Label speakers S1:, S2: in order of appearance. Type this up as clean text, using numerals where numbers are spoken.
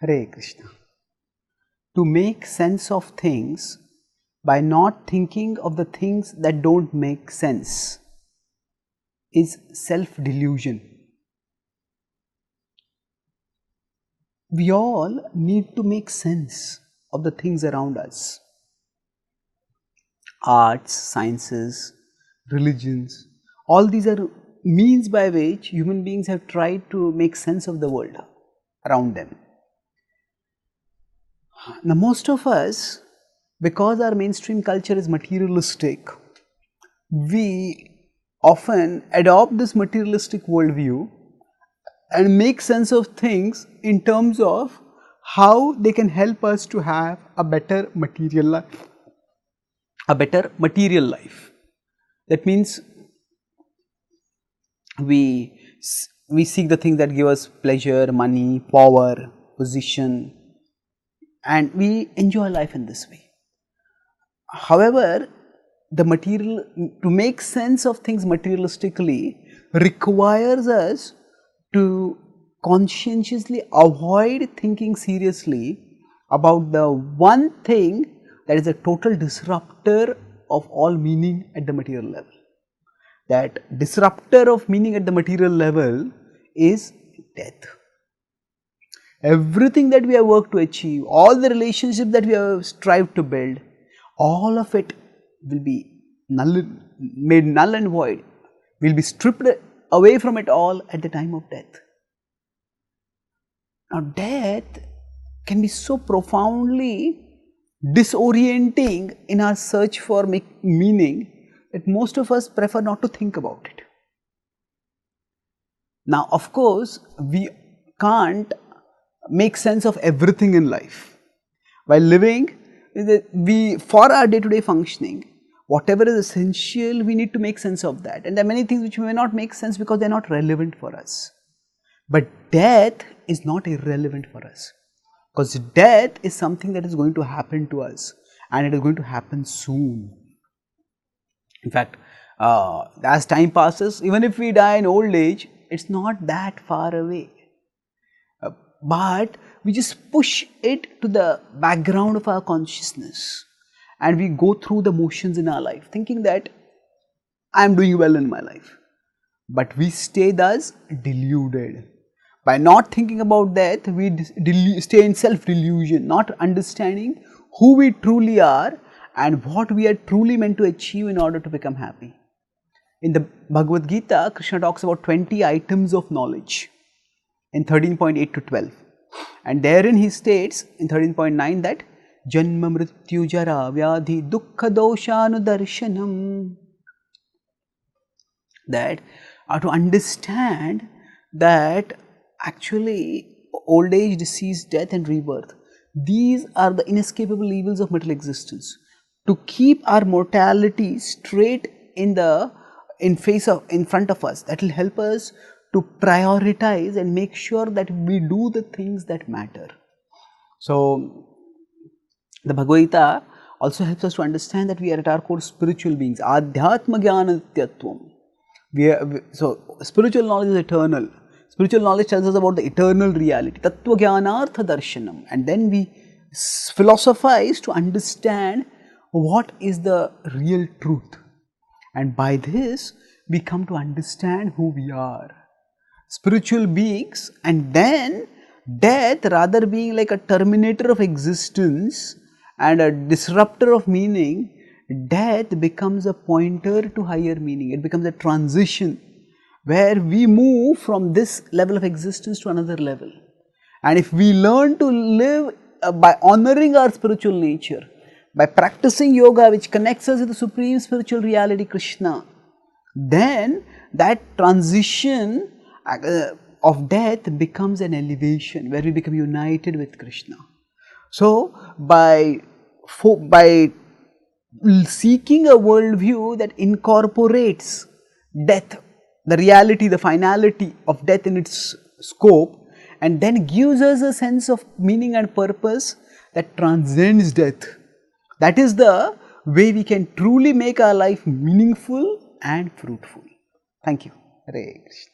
S1: Hare Krishna. To make sense of things by not thinking of the things that don't make sense is self-delusion. We all need to make sense of the things around us. Arts, sciences, religions, all these are means by which human beings have tried to make sense of the world around them. Now, most of us, because our mainstream culture is materialistic, we often adopt this materialistic worldview and make sense of things in terms of how they can help us to have a better material life. That means we seek the things that give us pleasure, money, power, position, and we enjoy life in this way. However, to make sense of things materialistically requires us to conscientiously avoid thinking seriously about the one thing that is a total disruptor of all meaning at the material level. That disruptor of meaning at the material level is death. Everything that we have worked to achieve, all the relationships that we have strived to build, all of it will be made null and void, will be stripped away from it all at the time of death. Now, death can be so profoundly disorienting in our search for meaning that most of us prefer not to think about it. Now, of course, we can't make sense of everything in life. While living, for our day-to-day functioning, whatever is essential, we need to make sense of that. And there are many things which may not make sense because they are not relevant for us. But death is not irrelevant for us, because death is something that is going to happen to us, and it is going to happen soon. In fact, as time passes, even if we die in old age, it's not that far away. But we just push it to the background of our consciousness, and we go through the motions in our life thinking that I am doing well in my life. But we stay thus deluded. By not thinking about death, we stay in self-delusion, not understanding who we truly are and what we are truly meant to achieve in order to become happy. In the Bhagavad Gita, Krishna talks about 20 items of knowledge in 13.8 to 12. And therein he states in 13.9 that Janma Mrityu Jara Vyadhi Dukkha Doshanu Darshanam. That to understand that actually old age, disease, death and rebirth, these are the inescapable evils of material existence. To keep our mortality straight in front of us, that will help us to prioritize and make sure that we do the things that matter. So, the Bhagavad Gita also helps us to understand that we are at our core spiritual beings. Adhyatma Jnana Nityatvam. So, spiritual knowledge is eternal. Spiritual knowledge tells us about the eternal reality. Tattva Jnanartha Darshanam. And then we philosophize to understand what is the real truth. And by this, we come to understand who we are. Spiritual beings, and then death, rather being like a terminator of existence and a disruptor of meaning, death becomes a pointer to higher meaning. It becomes a transition where we move from this level of existence to another level. And if we learn to live by honoring our spiritual nature, by practicing yoga which connects us with the supreme spiritual reality Krishna, then that transition of death becomes an elevation where we become united with Krishna. So, by seeking a worldview that incorporates death, the reality, the finality of death in its scope, and then gives us a sense of meaning and purpose that transcends death, that is the way we can truly make our life meaningful and fruitful. Thank you. Hare Krishna.